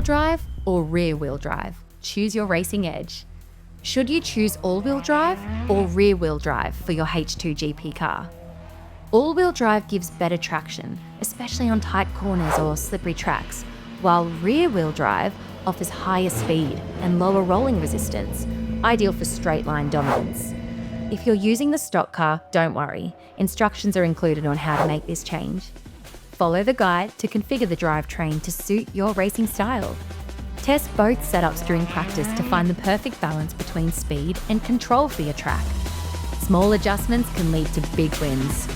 drive or rear-wheel drive? Choose your racing edge. Should you choose all-wheel drive or rear-wheel drive for your H2 GP car? All-wheel drive gives better traction, especially on tight corners or slippery tracks, while rear-wheel drive offers higher speed and lower rolling resistance, ideal for straight-line dominance. If you're using the stock car, don't worry. Instructions are included on how to make this change. Follow the guide to configure the drivetrain to suit your racing style. Test both setups during practice to find the perfect balance between speed and control for your track. Small adjustments can lead to big wins.